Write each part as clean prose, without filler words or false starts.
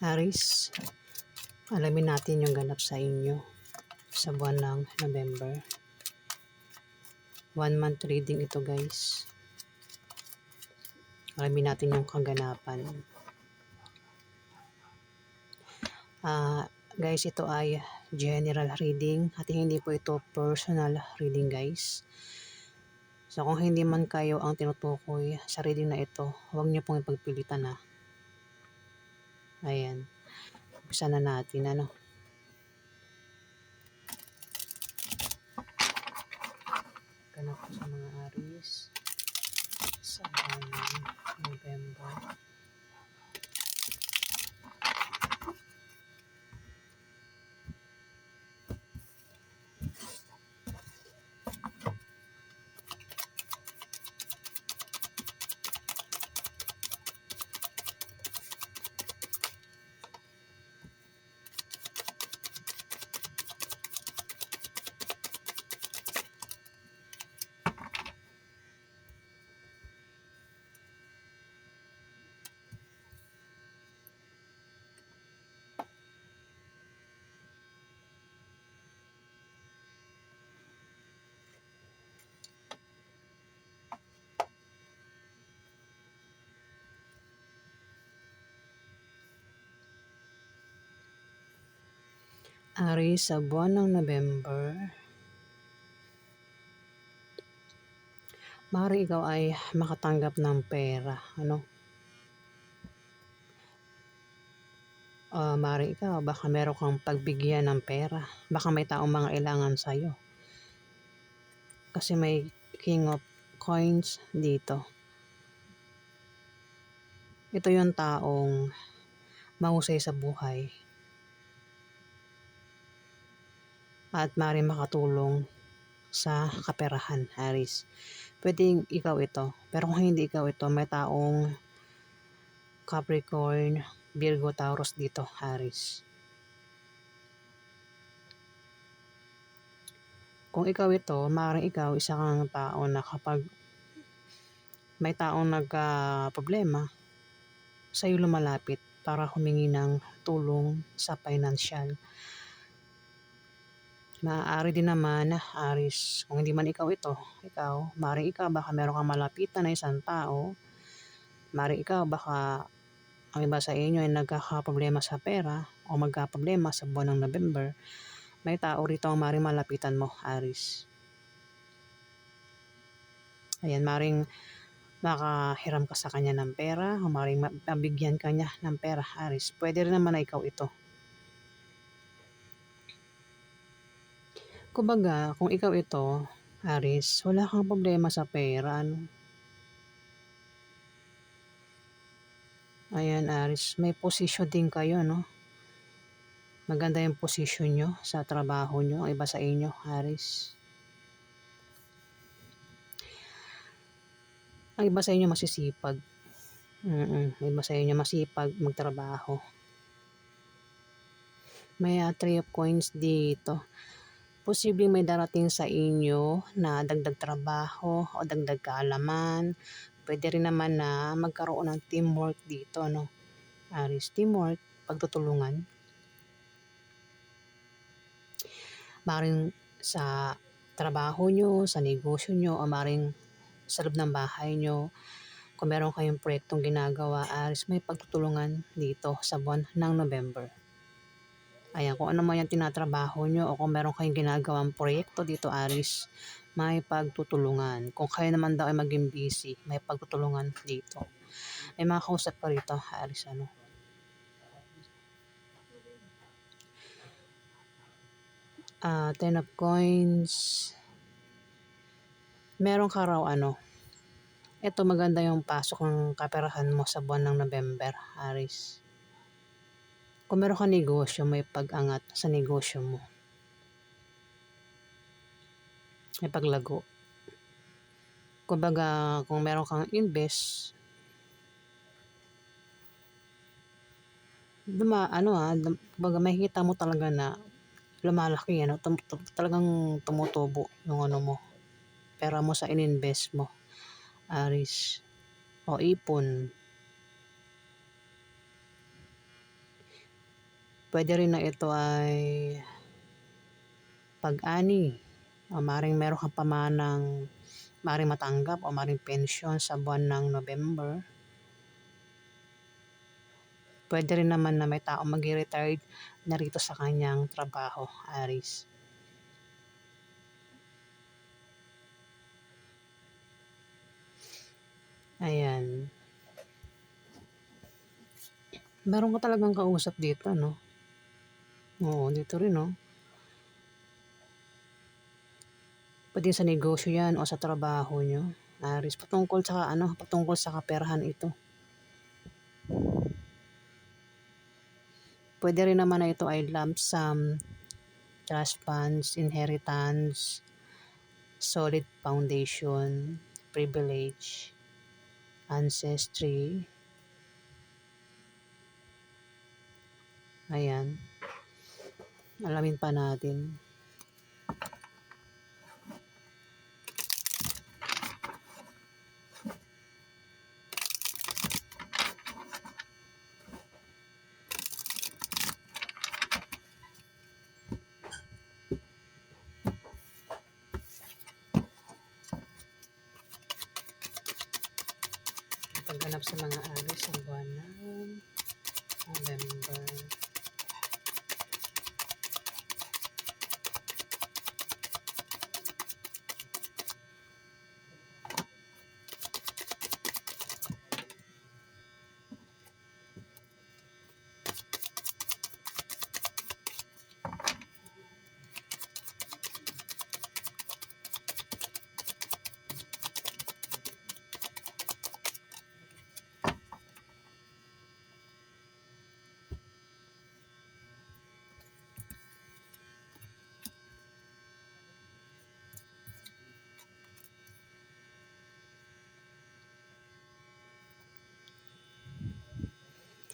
Aris, alamin natin yung ganap sa inyo sa buwan ng November. 1 month reading ito, guys. Alamin natin yung kaganapan. Guys, ito ay general reading at hindi po ito personal reading, guys. So kung hindi man kayo ang tinutukoy sa reading na ito, huwag niyo pong ipagpilitan na. Ayan. Umpisa na natin, ano. Ganap ko sa mga Aris sa buwan ng November. Aris, sa buwan ng November, maaaring ikaw ay makatanggap ng pera, ano? Maaaring ikaw, baka meron kang pagbigyan ng pera. Baka may taong mga ilangan sa'yo. Kasi may King of Coins dito. Ito yung taong mahusay sa buhay. At maaaring makatulong sa kaperahan, Aris. Pwedeng ikaw ito. Pero kung hindi ikaw ito, may taong Capricorn, Virgo, Taurus dito, Aris. Kung ikaw ito, maaaring ikaw isa kang tao na kapag may taong nagka-problema, sa'yo lumalapit para humingi ng tulong sa financial. Maaari din naman, Aris, kung hindi man ikaw ito, maaaring ikaw baka meron kang malapitan na isang tao, maaaring ikaw baka ang iba sa inyo ay nagkakaproblema sa pera o magkaproblema sa buwan ng November, may tao rito ang maaaring malapitan mo, Aris. Ayan, maaaring makahiram ka sa kanya ng pera o maaaring mabigyan ka niya ng pera, Aris. Pwede rin naman na ikaw ito. Kumbaga, kung ikaw ito, Aris, wala kang problema sa pera, ano? Ayan, Aris, may posisyon din kayo, no? Maganda yung posisyon nyo sa trabaho nyo, ang iba sa inyo, Aris. Ang iba sa inyo masisipag. Ang iba sa inyo masipag magtrabaho. May 3 of coins dito. Posibleng may darating sa inyo na dagdag trabaho o dagdag kaalaman. Pwede rin naman na magkaroon ng teamwork dito, no? Aris, teamwork, pagtutulungan. Maring sa trabaho nyo, sa negosyo nyo, o maring sa loob ng bahay nyo. Kung meron kayong proyektong ginagawa, Aris, may pagtutulungan dito sa buwan ng November. Ayan, kung ano man yung tinatrabaho nyo o kung meron kayong ginagawang proyekto dito, Aris, may pagtutulungan. Kung kayo naman daw ay maging busy, may pagtutulungan dito. May mga kausap ka rito, Aris, ano? Ten of Coins. Meron ka raw, ano? Ito, maganda yung pasok ng kaperahan mo sa buwan ng November, Aris. Kung meron ka negosyo, may pag-angat sa negosyo mo. May paglago. Kumbaga, kung meron kang invest, kumbaga makikita mo talaga na lumalaki, ano, talagang tumutubo yung ano mo, pera mo sa ininvest mo, Aris, o ipon. Pwede rin na ito ay pag-ani o maaaring meron kang pamanang maaaring matanggap o maaaring pensyon sa buwan ng November. Pwede rin naman na may taong mag-retired na rito sa kanyang trabaho, Aries. Ayan. Meron ka talagang kausap dito, no? Oo, dito rin, no? Pwede sa negosyo yan o sa trabaho nyo. Aris, patungkol sa kaperahan ito. Pwede rin naman na ito ay lump sum, trust funds, inheritance, solid foundation, privilege, ancestry. Ayan. Alamin pa natin. Pagganap sa mga Aris sa buwan ng November.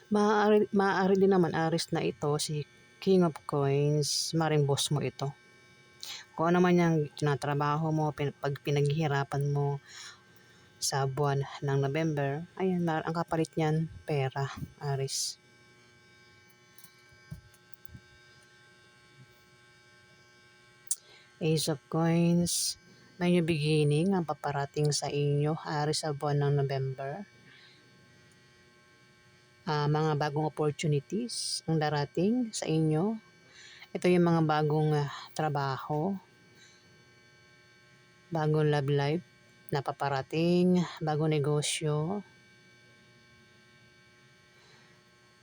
Maaari din naman Aris na ito si King of Coins, maring boss mo ito. Kung ano man yung tinatrabaho mo, pag pinaghihirapan mo sa buwan ng November, ayan, ang kapalit niyan, pera, Aris. Ace of Coins, may new beginning ang paparating sa inyo, Aris, sa buwan ng November. Mga bagong opportunities ang darating sa inyo. Ito yung mga bagong trabaho, bagong love life na paparating, bagong negosyo.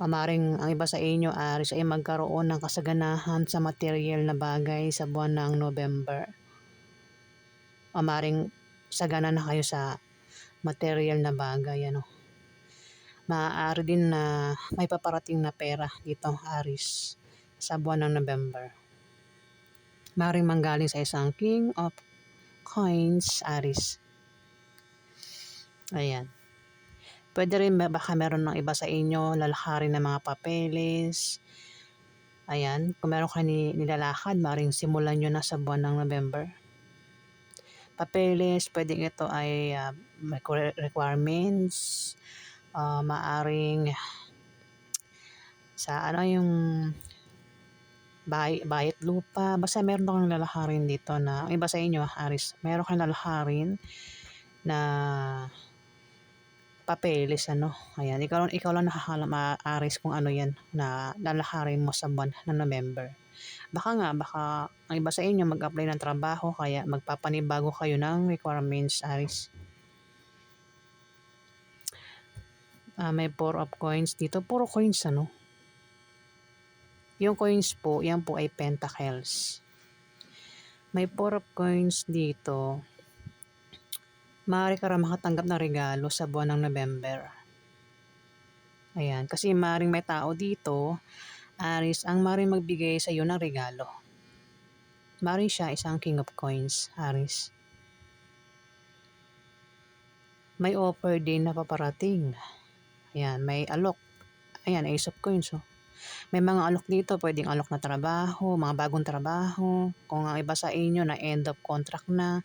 Maring ang iba sa inyo Aris ay magkaroon ng kasaganahan sa material na bagay sa buwan ng November. Maring sagana na kayo sa material na bagay, ano. Maaari din na may paparating na pera dito, Aris, sa buwan ng November. Maring manggaling sa isang King of Coins, Aris. Ayan. Pwede rin baka meron ng iba sa inyo lalakarin ng mga papeles. Ayan, kung meron kayo nilalakad, maring simulan nyo na sa buwan ng November. Papeles, pwedeng ito ay requirements, maaring sa yung bayat lupa, basta meron kang lalakarin dito na, iba sa inyo, Aris, meron kang lalakarin na papeles, ano. Ayan, ikaw lang nakakalam, Aris, kung ano yan na lalakarin mo sa buwan ng November. Baka ang iba sa inyo mag-apply ng trabaho kaya magpapanibago kayo ng requirements, Aris. May 4 of coins dito. Puro coins, ano. Yung coins po, yan po ay pentacles. May 4 of coins dito. Maaari ka makatanggap ng regalo sa buwan ng November. Ayan, kasi maaaring may tao dito, Aris, ang maaaring magbigay sa iyo ng regalo. Maaaring siya isang King of Coins, Aris. May offer din na paparating. Ayan, may alok. Ayan, Ace of Coins, oh. May mga alok dito, pwedeng alok na trabaho, mga bagong trabaho. Kung ang iba sa inyo na end of contract na,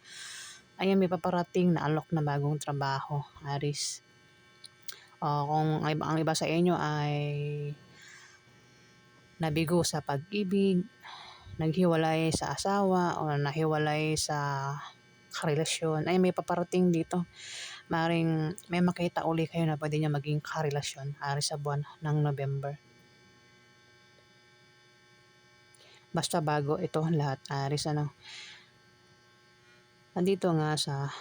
ayan, may paparating na alok na bagong trabaho, Aris. Kung ang iba sa inyo ay nabigo sa pag-ibig, naghiwalay sa asawa, o nahiwalay sa karelasyon, ay may paparating dito. Maring may makita uli kayo na pwede niya maging karelasyon, sa buwan ng November. Basta bago ito lahat, Aris, ano. Nandito nga sa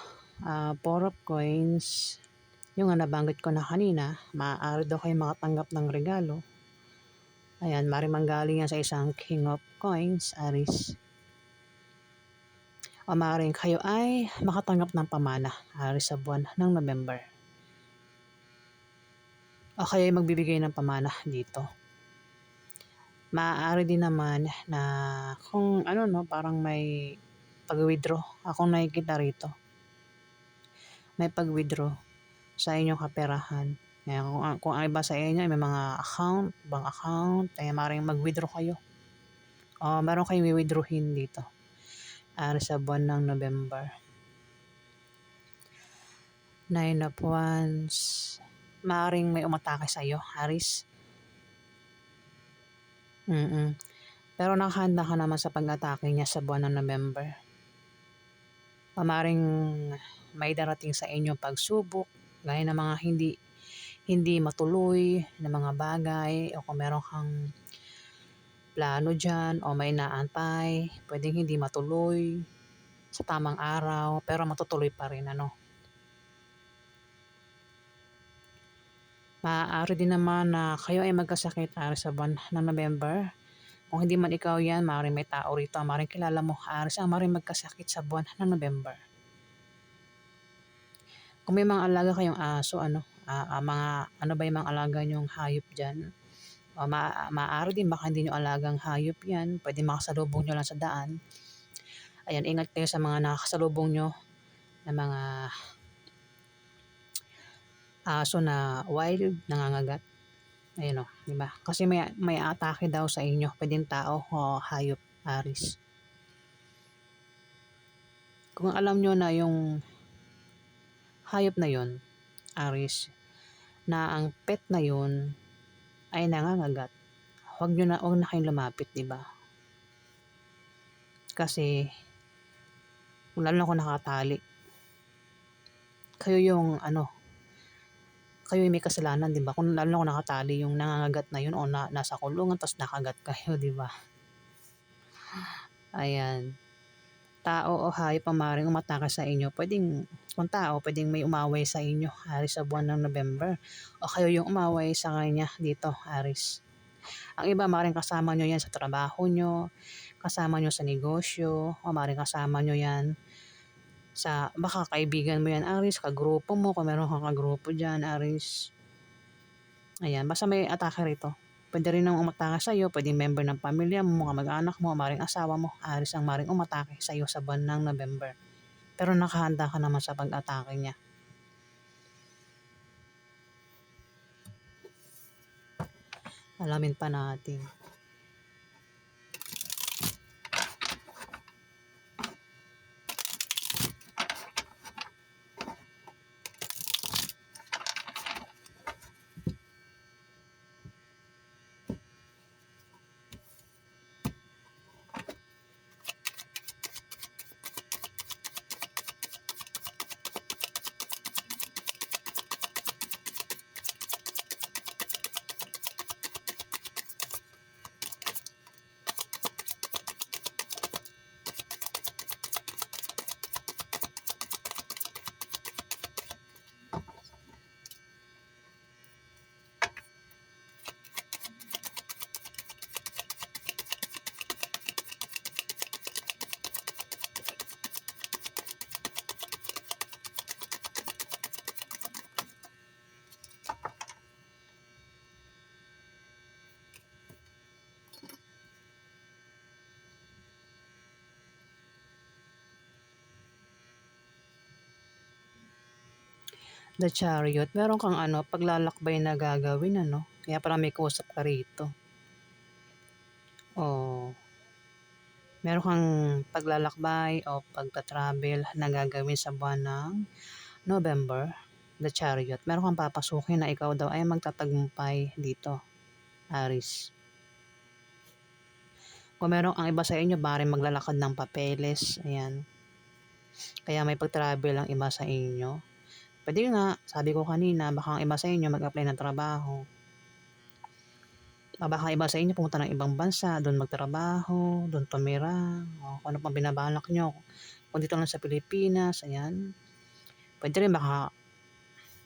Four of Coins, yung nga nabanggit ko na kanina, maaari daw kayo makatanggap ng regalo. Ayan, maaaring manggaling yan sa isang King of Coins, Aris. O maaaring kayo ay makatanggap ng pamana, Aris, sa buwan ng November. O kayo ay magbibigay ng pamana dito. Maaari din naman na kung ano, no, parang may pag-withdraw akong nakikita rito. May pag-withdraw sa inyong kaperahan. Kaya kung ang iba sa inyo ay may mga account, bank account, ay maaaring mag-withdraw kayo. O meron kayong i-withdrawin dito. Sa buwan ng November. Nine of Wands. Maaaring may umatake sa iyo, Aris. Pero nakahanda ka naman sa pag-atake niya sa buwan ng November. Maaaring may darating sa inyo pagsubok, gaya ng mga hindi matuloy na mga bagay, o kung meron kang plano dyan o may naantay, pwedeng hindi matuloy sa tamang araw, pero matutuloy pa rin, ano. Maaari din naman na kayo ay magkasakit, sa buwan ng November. Kung hindi man ikaw yan, maaaring may tao rito, maaaring kilala mo, ang maaaring magkasakit sa buwan ng November. Kung may mga alaga kayong aso, mga ano ba yung mga alaga nyong hayop dyan, o maaari din baka hindi nyo alagang hayop yan, pwede makasalubong nyo lang sa daan. Ayan, ingat kayo sa mga nakakasalubong nyo na mga aso na wild, nangangagat. Ayun, di ba? Kasi may atake daw sa inyo, pwedeng tao o hayop, Aris. Kung alam nyo na yung hayop na yon, Aris, na ang pet na yon ay nangangagat, wag na kayong lumapit, di ba? Kasi lalo na kung nakatali, kayo yung kayo yung may kasalanan, di ba? Kung lalo na kung nakatali yung nangangagat na yun, o nasa kulungan tapos nakagat kayo, di ba? Ayan. Tao o hayop ang maaaring umatake sa inyo. Kung tao, pwedeng may umaway sa inyo, Aris, sa buwan ng November. O kayo yung umaway sa kanya dito, Aris. Ang iba, maaaring kasama nyo yan sa trabaho nyo, kasama nyo sa negosyo, o maaaring kasama nyo yan sa, baka kaibigan mo yan, Aris, kagrupo mo, kung meron kang kagrupo dyan, Aris. Ayan, basta may atake rito. Pwede rin nang umatake sa iyo, pwedeng member ng pamilya mo, mga mag-anak mo, maring asawa mo, Aris, ang maring umatake sa iyo sa buwan ng November. Pero nakahanda ka naman sa pag-atake niya. Alamin pa natin. The Chariot, meron kang paglalakbay na gagawin, kaya parang may kausap ka rito. O meron kang paglalakbay o pagta-travel na gagawin sa buwan ng November, The Chariot. Meron kang papasukin na ikaw daw ay magtatagumpay dito, Aris. Kung meron ang iba sa inyo, maaaring maglalakad ng papeles, ayan. Kaya may pag-travel ang iba sa inyo. Puwede nga, sabi ko kanina, baka ang iba sa inyo mag-apply ng trabaho. Baka iba sa inyo pumunta ng ibang bansa, do'n magtrabaho, do'n tumira, o kung ano pang binabalak niyo. Kung dito lang sa Pilipinas, ayan. Puwede rin baka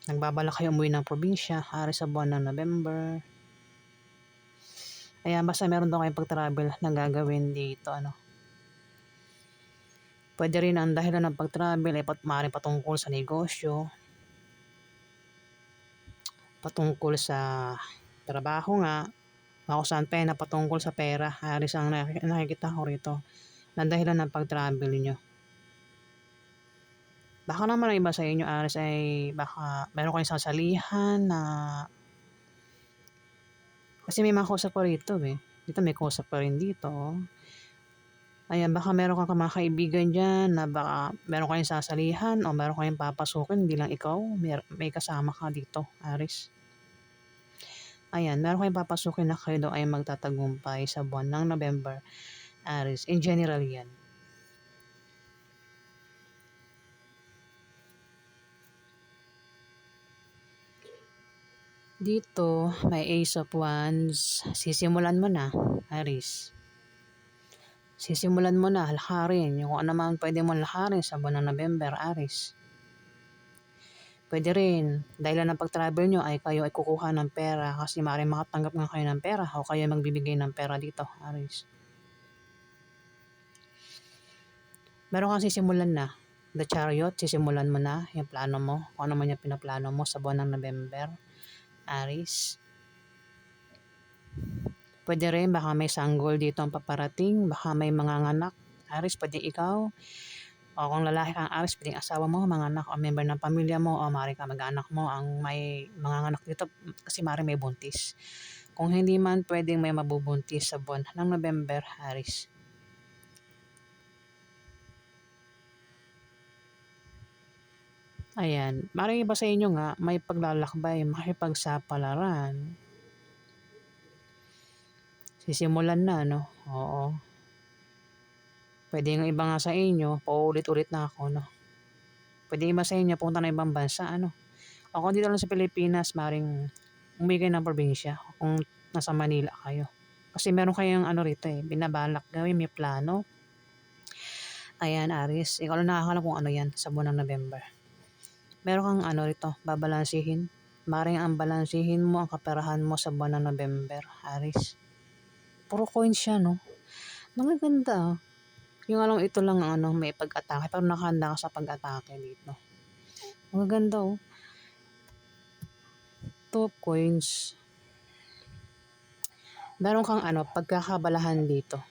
nagbabalak kayo umuwi ng probinsya hari sa buwan ng November. Ayan, basta meron daw kayong pag-travel na gagawin dito, ano. Puwede rin ang dahilan ng pag-travel ay maaaring patungkol sa negosyo, patungkol sa trabaho nga, o kung saan na patungkol sa pera. Halos ang nakikita ko rito na dahilan ng pag-travel niyo. Baka naman ang iba sa inyo Aris ay baka meron kayong sasalihan na kasi may mga kausap ko rito eh. Dito may kausap pa rin dito. Oh. Ayan, baka meron kang mga kaibigan diyan na baka meron kayong sasalihan o meron kayong papasukin, hindi lang ikaw, may kasama ka dito, Aris. Ayan, meron kayong papasukin na kayo daw ay magtatagumpay sa buwan ng November, Aris. In general yan. Dito, may Ace of Wands. Sisimulan mo na, Aris. Sisimulan mo na, lakarin. Yung kung ano man pwede mo lakarin sa buwan ng November, Aris. Pwede rin, dahil ng pag-travel nyo ay kayo ay kukuha ng pera kasi maaaring makatanggap nga kayo ng pera o kayo magbibigay ng pera dito, Aris. Meron kang sisimulan na. The Chariot, sisimulan mo na yung plano mo. Kung ano man yung pinaplano mo sa buwan ng November, Aris. Pwede rin, baka may sanggol dito ang paparating, baka may mga nganak. Aris, pwede ikaw. O kung lalaki kang Aris, pwede asawa mo, mga anak o member ng pamilya mo o maaaring ka mag-anak mo ang may mga anak dito kasi maaaring may buntis. Kung hindi man pwedeng may mabubuntis sa buwan ng November, Aris. Ayan, maaaring iba sa inyo nga may paglalakbay, makipagsapalaran. Sisimulan na, no? Oo. Pwede nga iba nga sa inyo, paulit-ulit na ako, no? Pwede iba sa inyo, punta na ibang bansa, ano? O kung dito lang sa Pilipinas, maring umuwi kayo ng probinsya kung nasa Manila kayo. Kasi meron kayong ano rito eh, binabalak gawin, may plano. Ayan, Aris, ikaw lang nakakalam kung ano yan sa buwan ng November. Meron kang ano rito, babalansihin. Maring ang balansihin mo ang kaperahan mo sa buwan ng November, Aris. Puro coins siya, no? Magaganda, ah. Yung alam ito lang ang ano, may pag-atake. Pero nakahanda ka sa pag-atake dito. Magaganda, oh. 2 coins. Meron kang ano, pagkakabalahan dito.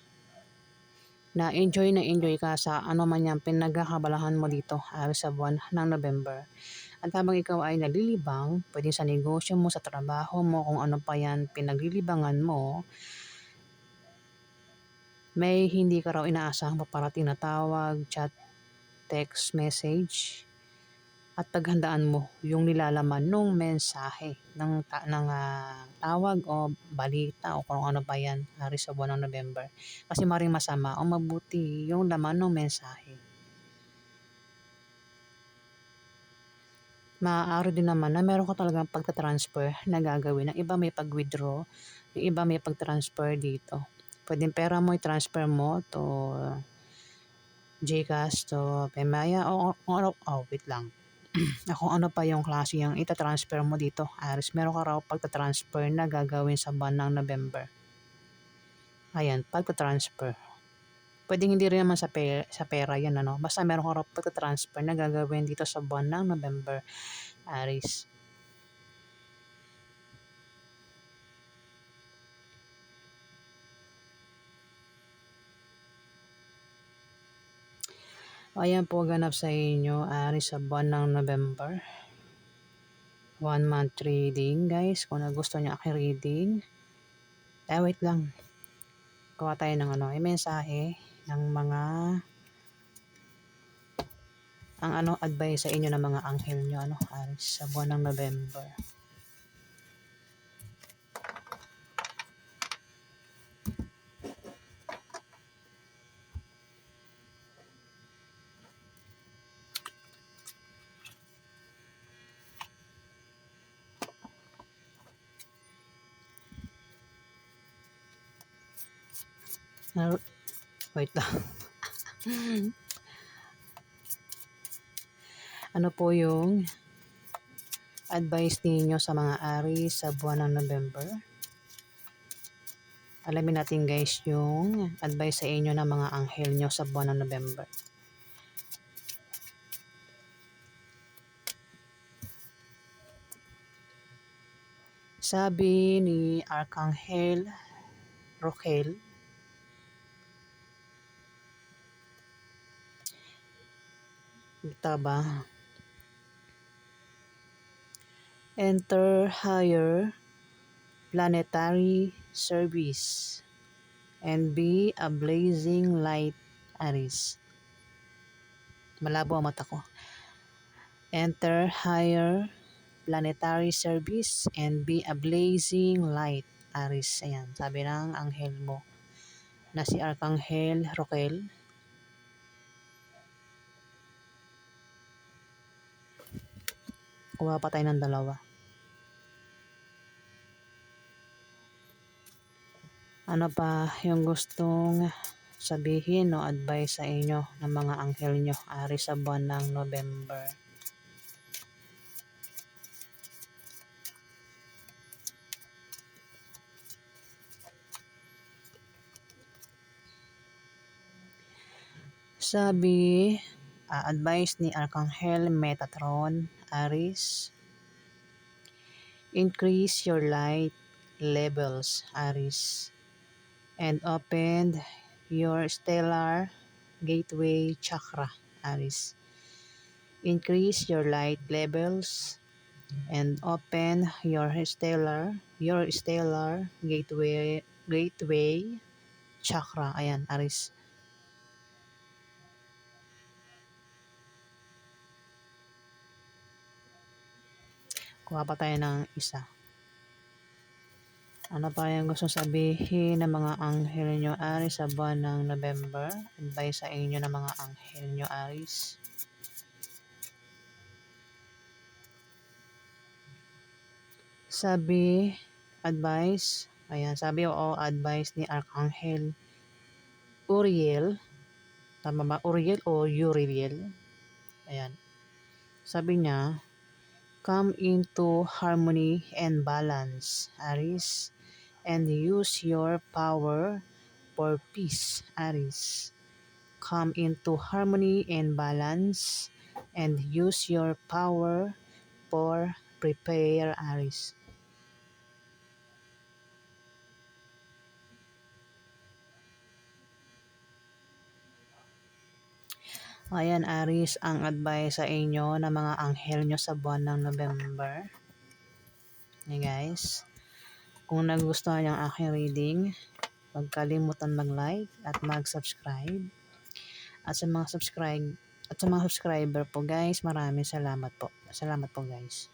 Na enjoy ka sa ano man yan pinagkakabalahan mo dito sa buwan ng November. At habang ikaw ay nalilibang, pwede sa negosyo mo, sa trabaho mo, kung ano pa yan pinaglilibangan mo, may hindi ka raw inaasahang paparating na tawag, chat, text message, at paghandaan mo yung nilalaman ng mensahe ng tawag o balita o kung ano pa yan hari sa buwan ng November. Kasi maring masama o mabuti yung laman ng mensahe. Maaari din naman na meron ka talagang pagta-transfer na gagawin. Ang iba may pag-withdraw, yung iba may pag-transfer dito. Pwedeng pera mo i-transfer mo to GCash, to Paymaya, o ano, wait lang. Kung ano pa yung klase yung ita-transfer mo dito, Aris. Meron ka raw pagta-transfer na gagawin sa buwan ng November. Ayan, pagta-transfer. Pwedeng hindi rin naman sa pera yan, ano. Basta meron ka raw pagta-transfer na gagawin dito sa buwan ng November, Aris. Ayan po ganap sa inyo, Aris, sa buwan ng November. 1 month reading, guys. Kung gusto niyo aking reading. Wait lang. Kuha tayo ng ano, mensahe ng mga ang ano advice sa inyo ng mga anghel nyo, ano, Aris, sa buwan ng November. Na- Wait lang. Ano po yung advice ninyo sa mga Aries sa buwan ng November? Alamin natin guys yung advice sa inyo ng mga anghel nyo sa buwan ng November. Sabi ni Archangel Rochel, ito ba? Enter higher planetary service and be a blazing light, Aries. Malabo ang mata ko. Enter higher planetary service and be a blazing light, Aries. Ayan, sabi ng anghel mo na si Archangel Rochel. Kuha pa tayo ng dalawa. Ano pa yung gustong sabihin o advice sa inyo ng mga anghel nyo, Aries, sa buwan ng November? Sabi, advice ni Archangel Metatron, Aries, increase your light levels, Aries, and open your stellar gateway chakra, Aries. Increase your light levels and open your stellar gateway chakra. Ayan, Aries. Kuha pa tayo ng isa. Ano pa yung gusto sabihin ng mga anghel nyo, Aries, sa buwan ng November? Advice sa inyo ng mga anghel nyo, Aries. Sabi, advice, ayan, sabi o advice ni Archangel Uriel. Tama ba? Uriel o Uriel? Ayan. Sabi niya, come into harmony and balance, Aries, and use your power for peace, Aries. Come into harmony and balance and use your power for prepare, Aries. Ayan, Aries, ang advice sa inyo ng mga anghel nyo sa buwan ng November. Hey guys, kung nagustuhan yung aking reading, huwag kalimutan mag-like at mag-subscribe. At sa mga subscriber po guys, maraming salamat po. Salamat po guys.